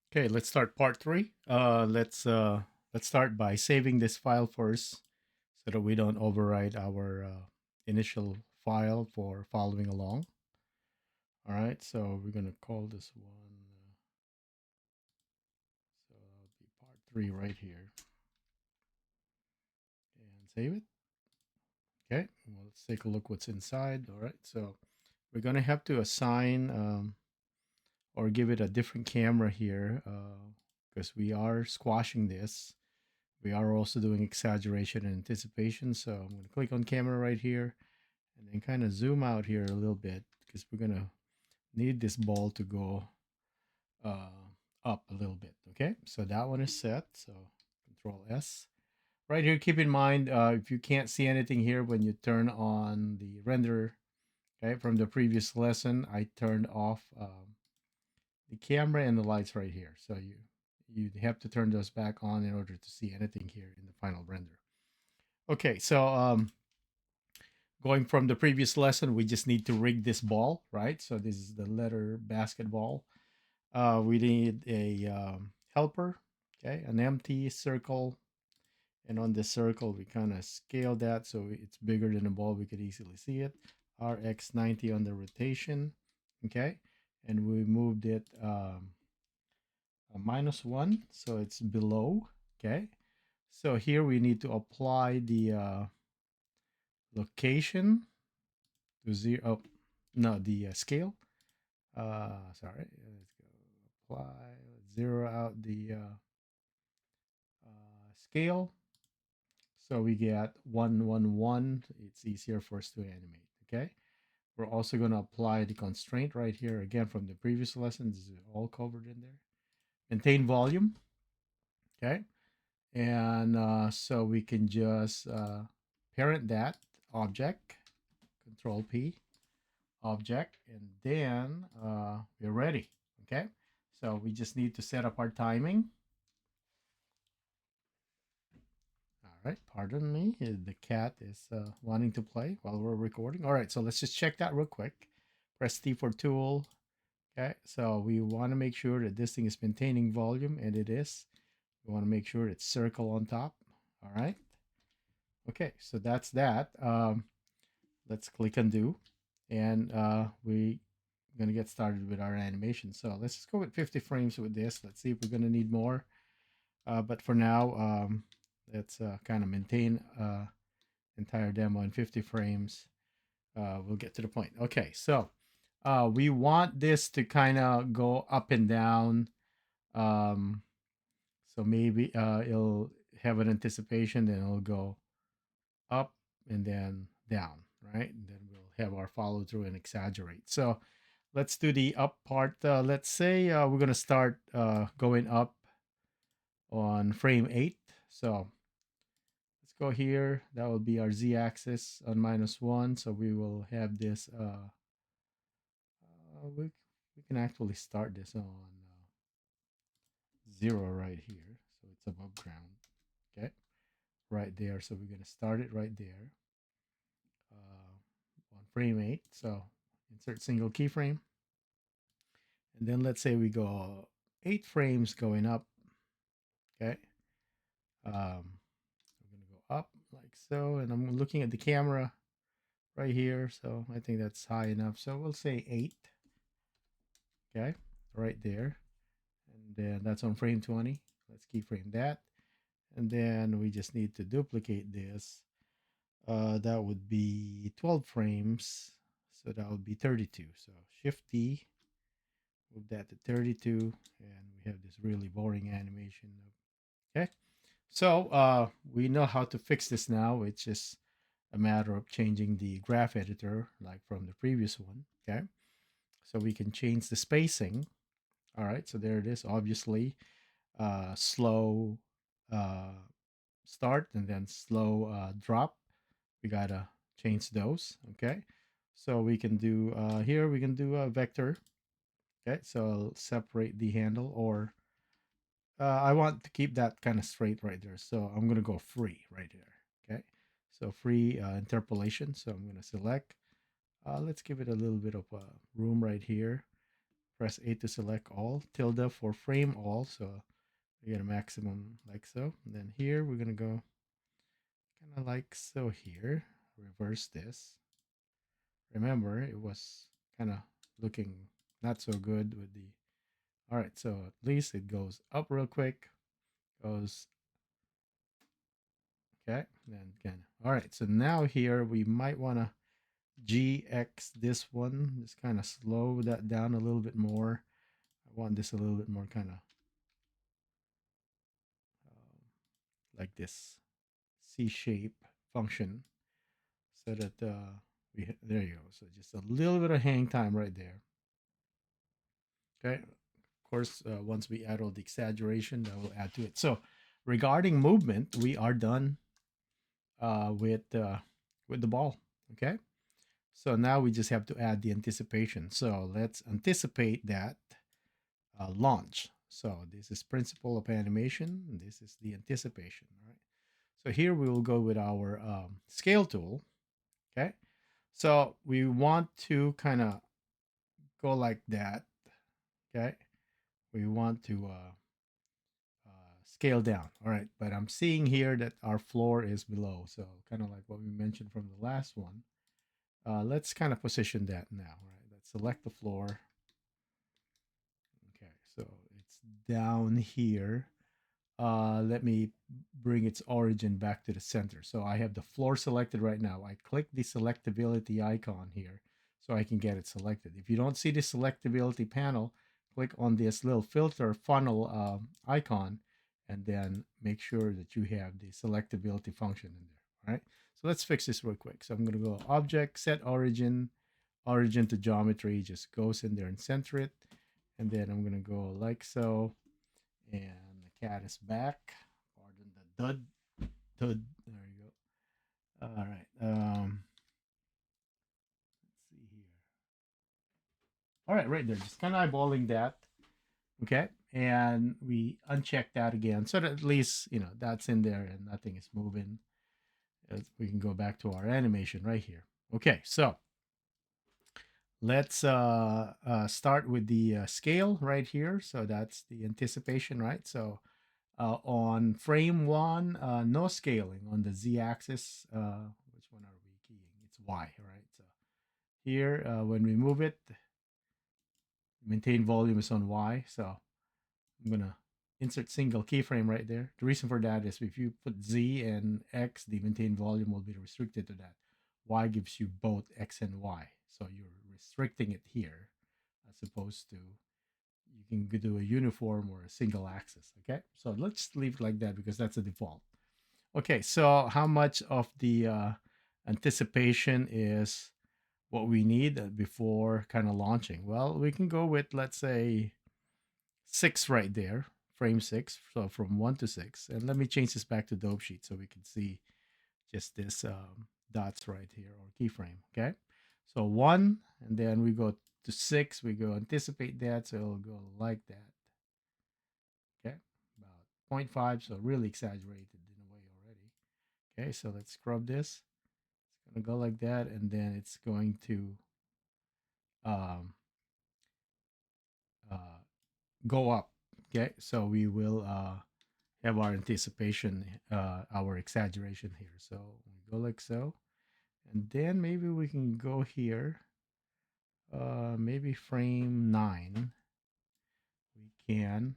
Okay, let's start part three. Let's start by saving this file first, so that we don't overwrite our initial file for following along. All right, so we're gonna call this one. So that'll be part three right here, and save it. Okay, well, let's take a look what's inside. All right, so we're gonna have to assign or give it a different camera here because we are squashing this. We are also doing exaggeration and anticipation. So I'm going to click on camera right here and then kind of zoom out here a little bit because we're going to need this ball to go uh, up a little bit. Okay, so that one is set. So Control S. Right here, keep in mind if you can't see anything here when you turn on the render, okay, from the previous lesson, I turned off the camera and the lights right here. So you have to turn those back on in order to see anything here in the final render. Okay, so going from the previous lesson, we just need to rig this ball, right? So this is the letter basketball. We need a helper, okay, an empty circle. And on this circle, we kind of scale that so it's bigger than the ball. We could easily see it. RX90 on the rotation, okay? And we moved it a -1, so it's below, okay? So here we need to apply the location to zero. Oh, no, the scale. Sorry, let's go apply. Let's zero out the scale. So we get 111. It's easier for us to animate. Okay. We're also going to apply the constraint right here again from the previous lesson. This is all covered in there. Maintain volume. Okay. And so we can just parent that object, Control P, object, and then we're ready. Okay, so we just need to set up our timing. All right, pardon me, the cat is wanting to play while we're recording. All right, so let's just check that real quick. Press T for tool. Okay, so we want to make sure that this thing is maintaining volume, and it is. We want to make sure it's circle on top. All right. Okay, so that's that. Let's click undo, and we're gonna get started with our animation. So let's just go with 50 frames with this. Let's see if we're gonna need more. But for now, let's kind of maintain entire demo in 50 frames. We'll get to the point. Okay, so we want this to kind of go up and down. Um, so maybe it'll have an anticipation, then it'll go up and then down, right? And then we'll have our follow through and exaggerate. So let's do the up part. Let's say we're going to start going up on frame 8. So let's go here. That will be our z-axis on -1. So we will have this. We can actually start this on 0 right here. So it's above ground. Okay, right there. So we're going to start it right there on frame 8. So insert single keyframe. And then let's say we go 8 frames going up. Okay. We're going to go up like so. And I'm looking at the camera right here. So I think that's high enough. So we'll say 8. Okay. Right there. And then that's on frame 20. Let's keyframe that. And then we just need to duplicate this. That would be 12 frames. So that would be 32. So Shift D, move that to 32. And we have this really boring animation. Okay. So we know how to fix this now. It's just a matter of changing the graph editor like from the previous one. Okay. So we can change the spacing. All right. So there it is. Obviously, slow uh, start and then slow drop. We got to change those. Okay. So we can do here, we can do a vector. Okay. So I'll separate the handle or I want to keep that kind of straight right there. So I'm going to go free right there. Okay. So free interpolation. So I'm going to select. Let's give it a little bit of room right here Press A to select all, tilde for frame all. So we get a maximum like so. And then here we're going to go kind of like so here. Reverse this. Remember, it was kind of looking not so good with the. All right, so at least it goes up real quick. Goes okay, then again. All right, so now here we might want to GX this one. Just kind of slow that down a little bit more. I want this a little bit more kind of like this C shape function, so that there you go. So just a little bit of hang time right there. Okay. Of course, once we add all the exaggeration, that will add to it. So regarding movement, we are done with the ball. Okay. So now we just have to add the anticipation. So let's anticipate that launch. So this is principle of animation. And this is the anticipation. All right. So here we will go with our scale tool. Okay. So we want to kind of go like that. Okay. We want to scale down. All right. But I'm seeing here that our floor is below. So kind of like what we mentioned from the last one. Let's kind of position that now. All right. Let's select the floor. Okay. So it's down here. Let me bring its origin back to the center. So I have the floor selected right now. I click the selectability icon here so I can get it selected. If you don't see the selectability panel, click on this little filter funnel icon and then make sure that you have the selectability function in there. All right. So let's fix this real quick. So I'm going to go object, set origin, origin to geometry, just goes in there and center it. And then I'm going to go like so. And the cat is back. Pardon the dud. Dud. There you go. All right. Let's see here. All right, right there. Just kind of eyeballing that. Okay. And we uncheck that again so that at least, that's in there and nothing is moving. We can go back to our animation right here. Okay. So let's start with the scale right here. So that's the anticipation, right? So on frame one, no scaling on the z-axis. Which one are we keying? It's y, right? So here, when we move it, maintain volume is on y. So I'm gonna insert single keyframe right there. The reason for that is if you put z and x, the maintain volume will be restricted to that. Y gives you both x and y, so you're restricting it here, as opposed to you can do a uniform or a single axis. Okay, so let's leave it like that because that's the default. Okay, so how much of the anticipation is what we need before kind of launching? Well, we can go with, let's say, 6 right there, frame 6. So from 1 to 6. And let me change this back to dope sheet so we can see just this dots right here or keyframe. Okay, so 1, and then we go to 6. We go anticipate that, so it'll go like that. Okay, about 0.5, so really exaggerated in a way already. Okay, so let's scrub this. It's going to go like that, and then it's going to um, uh, go up. Okay, so we will have our anticipation, our exaggeration here. So we go like so, and then maybe we can go here, maybe frame 9. We can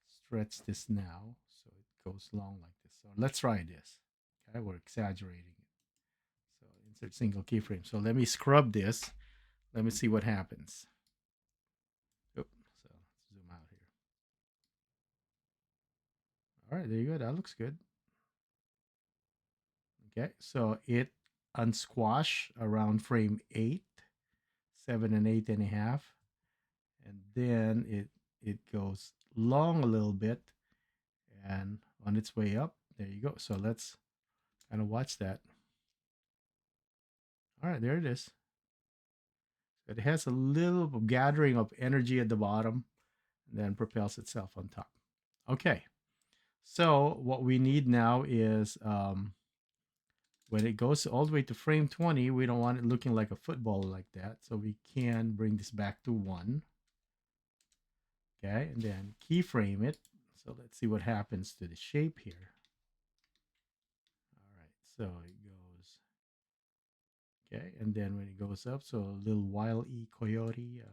stretch this now so it goes long like this. So let's try this. Okay, we're exaggerating it. So insert single keyframe. So let me scrub this. Let me see what happens. Oop, so let's zoom out here. All right, there you go. That looks good. Okay, so it unsquash around frame 8, 7 and 8.5, and then it goes long a little bit, and on its way up. There you go. So let's kind of watch that. All right, there it is. It has a little gathering of energy at the bottom, and then propels itself on top. Okay, so what we need now is When it goes all the way to frame 20, we don't want it looking like a football like that. So we can bring this back to 1. Okay, and then keyframe it. So let's see what happens to the shape here. All right, so it goes, okay, and then when it goes up, so a little Wile E. Coyote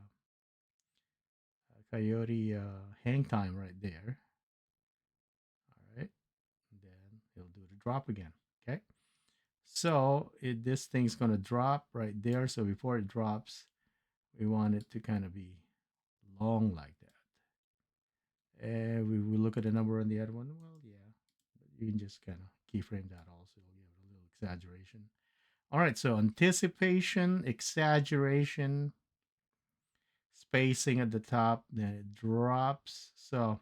hang time right there. All right, and then he'll do the drop again. Okay, so this thing's gonna drop right there. So before it drops, we want it to kind of be long like that. And we will look at the number on the other one. Well, yeah, but you can just kind of keyframe that also. It'll give it a little exaggeration. All right, so anticipation, exaggeration, spacing at the top, then it drops. So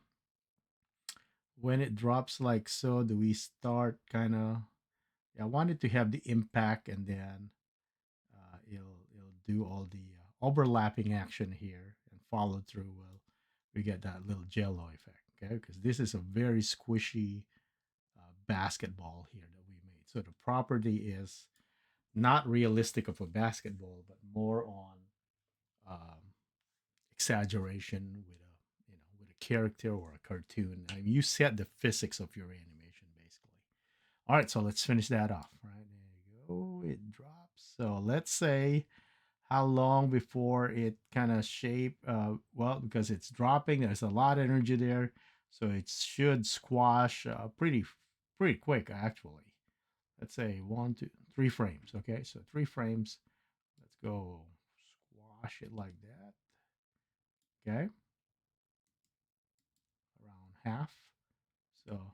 when it drops like so, do we start kind of, yeah, I wanted to have the impact and then it'll do all the overlapping action here and follow through. Well, we get that little jello effect, okay? Because this is a very squishy basketball here that we made. So the property is not realistic of a basketball, but more on um, exaggeration with a with a character or a cartoon. I mean, you set the physics of your animation basically. All right, so let's finish that off. Right there you go. It drops. So let's say how long before it kind of shape. Well, because it's dropping, there's a lot of energy there, so it should squash pretty quick actually. Let's say 1, 2, 3 frames. Okay, so 3 frames. Let's go squash it like that. Okay, around half. So, all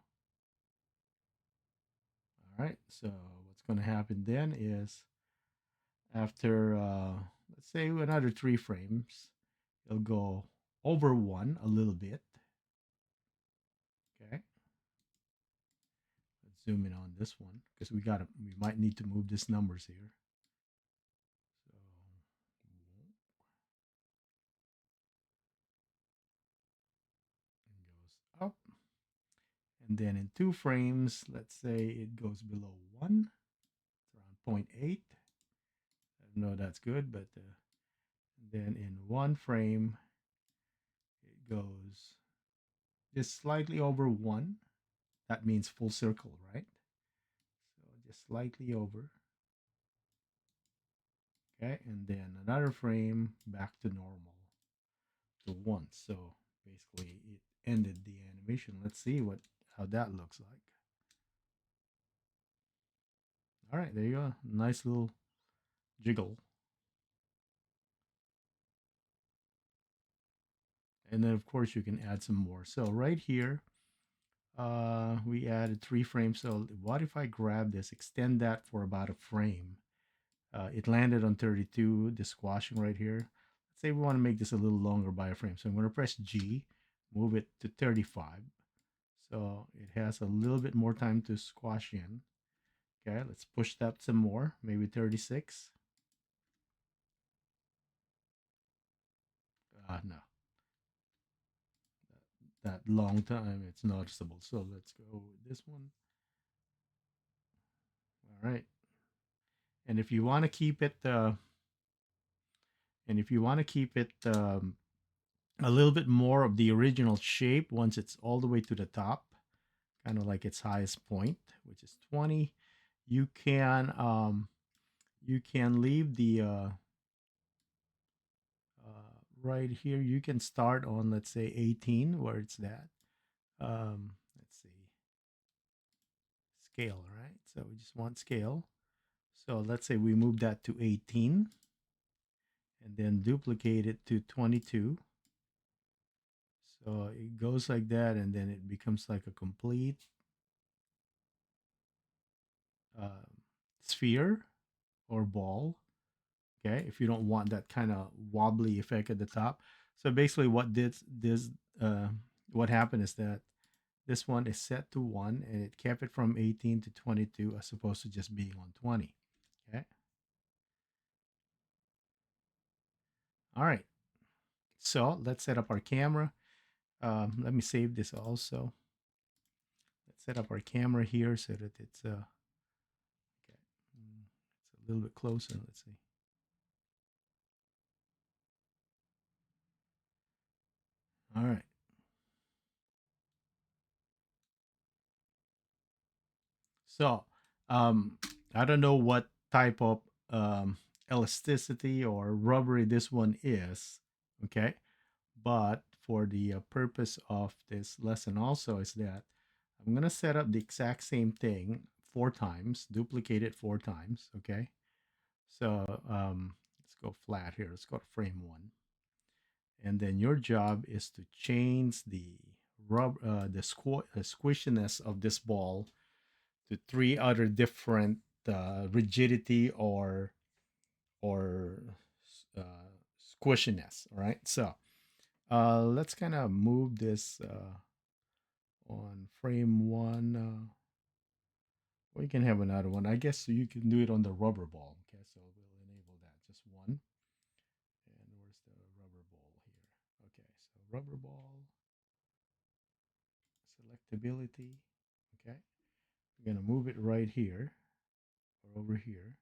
right. So what's going to happen then is after, let's say another 3 frames, it'll go over 1 a little bit. Okay. Let's zoom in on this one because we might need to move these numbers here. So it goes up. And then in 2 frames, let's say it goes below 1. It's around 0.8. I know that's good, but then in 1 frame, it goes just slightly over 1. That means full circle, right? So just slightly over. Okay, and then another frame back to normal to 1. So basically it ended the animation. Let's see how that looks like. All right, there you go. Nice little jiggle. And then of course you can add some more. So right here, we added 3 frames. So what if I grab this, extend that for about a frame? It landed on 32, the squashing right here. Let's say we want to make this a little longer by a frame. So I'm going to press G, move it to 35. So it has a little bit more time to squash in. Okay, let's push that some more, maybe 36. No, that long time, it's noticeable. So let's go with this one. All right. And if you want to keep it, a little bit more of the original shape once it's all the way to the top, kind of like its highest point, which is 20, you can leave the right here. You can start on, let's say, 18, where it's that. Let's see, scale, right? So we just want scale. So let's say we move that to 18 and then duplicate it to 22. So it goes like that, and then it becomes like a complete uh, sphere or ball. Okay, if you don't want that kind of wobbly effect at the top. So basically, what happened is that this one is set to 1, and it kept it from 18 to 22 as opposed to just being on 20. Okay. All right. So let's set up our camera. Let me save this also. Let's set up our camera here so that it's okay. a little bit closer. Let's see. All right. So, um, I don't know what type of um, elasticity or rubbery this one is. Okay. But for the purpose of this lesson, also, is that I'm going to set up the exact same thing 4 times, duplicate it 4 times. Okay. So, let's go flat here. Let's go to frame one. And then your job is to change the squishiness of this ball to 3 other different rigidity or uh, squishiness. All right. So let's kind of move this on frame one. We can have another one. I guess you can do it on the rubber ball. Okay. So we'll enable that. Just one. And where's the rubber ball here? Okay. So rubber ball selectability. Okay. We're going to move it right here or over here.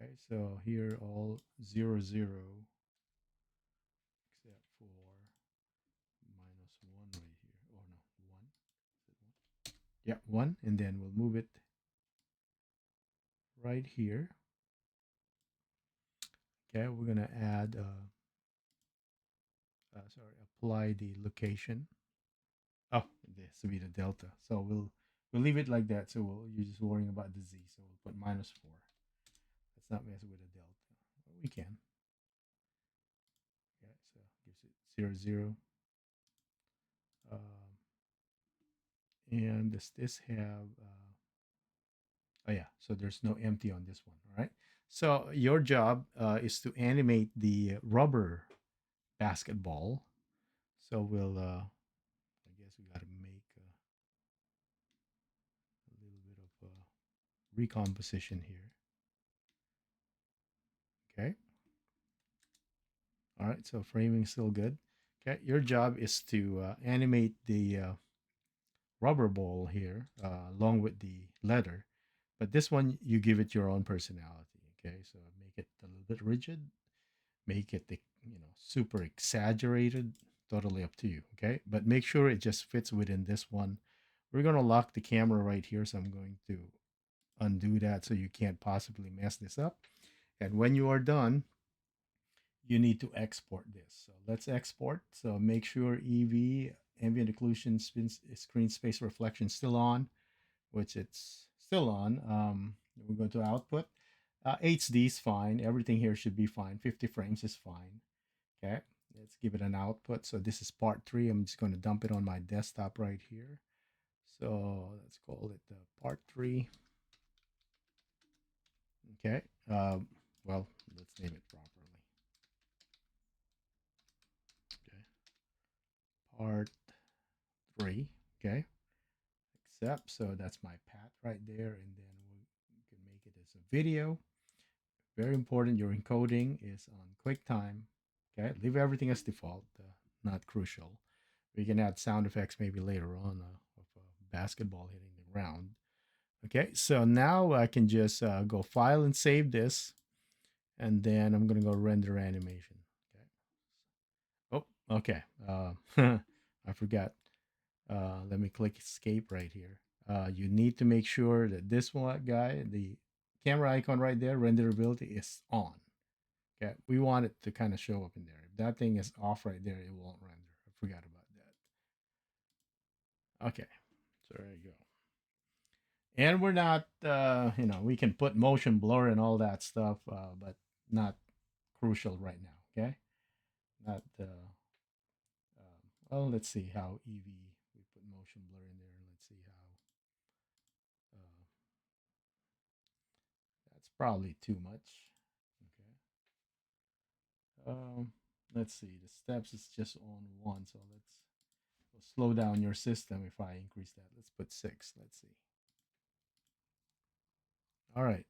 Okay, so here all 0, 0, except for -1 right here. Oh no, 1. Is it 1? Yeah, 1. And then we'll move it right here. Okay, we're going to add, sorry, apply the location. Oh, this will be the delta. So we'll leave it like that. So you're just worrying about the z. So we'll put -4. Let's not mess with the delta. Well, we can. Okay, so gives it 0, 0. And does this have oh yeah, so there's no empty on this one. All right. So your job is to animate the rubber basketball. So we'll, I guess we got to make a little bit of recomposition here. Okay. All right. So framing still good. Okay. Your job is to animate the rubber ball here along with the letter. But this one, you give it your own personality. Okay. So make it a little bit rigid, make it super exaggerated, totally up to you. Okay, but make sure it just fits within this one. We're going to lock the camera right here, so I'm going to undo that so you can't possibly mess this up. And when you are done, you need to export this. So let's export. So make sure EV, ambient occlusion, screen space reflection still on, which it's still on. We go to output. HD is fine. Everything here should be fine. 50 frames is fine. Okay, let's give it an output. So this is part 3. I'm just going to dump it on my desktop right here. So let's call it part 3. Okay, well, let's name it properly. Okay, part 3. Okay, accept. So that's my path right there, and then we can make it as a video. Very important, your encoding is on QuickTime. Okay, leave everything as default, not crucial. We can add sound effects maybe later on of a basketball hitting the ground. Okay, so now I can just go file and save this, and then I'm gonna go render animation. Okay. Oh, okay. I forgot. Let me click escape right here. You need to make sure that this one guy, the camera icon right there, renderability is on. Okay, we want it to kind of show up in there. If that thing is off right there, it won't render. I forgot about that. Okay, so there you go. And we're not, we can put motion blur and all that stuff, but not crucial right now. Okay, not. Well, let's see how EV we put motion blur in there. Let's see how. That's probably too much. Okay. Let's see. The steps is just on 1, so we'll slow down your system if I increase that. Let's put 6. Let's see. All right.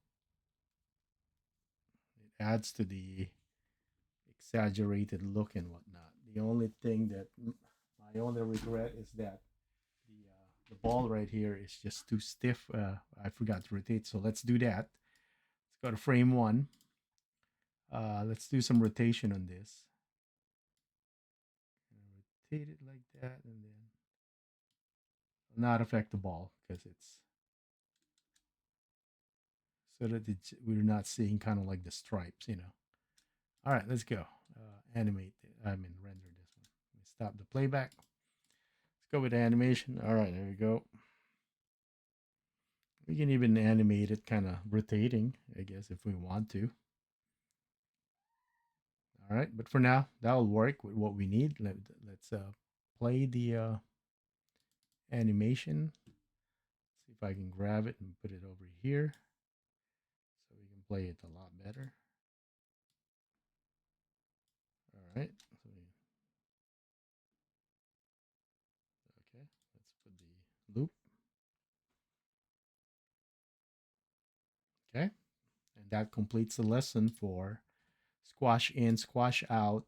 It adds to the exaggerated look and whatnot. The only thing that my only regret is that the ball right here is just too stiff. I forgot to rotate, so let's do that. Let's go to frame one. Let's do some rotation on this. Rotate it like that, and then not affect the ball because it's so that we're not seeing kind of like the stripes, you know. All right, let's go. Animate. Render this one. Let me stop the playback. Let's go with animation. All right, there we go. We can even animate it kind of rotating, I guess, if we want to. All right, but for now, that'll work with what we need. Let's play the animation. See if I can grab it and put it over here so we can play it a lot better. All right. So okay, let's put the loop. Okay, and that completes the lesson for squash in, squash out,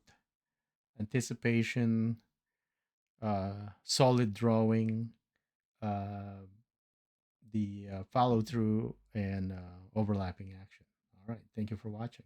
anticipation, solid drawing, uh, the follow through, and overlapping action. All right, thank you for watching.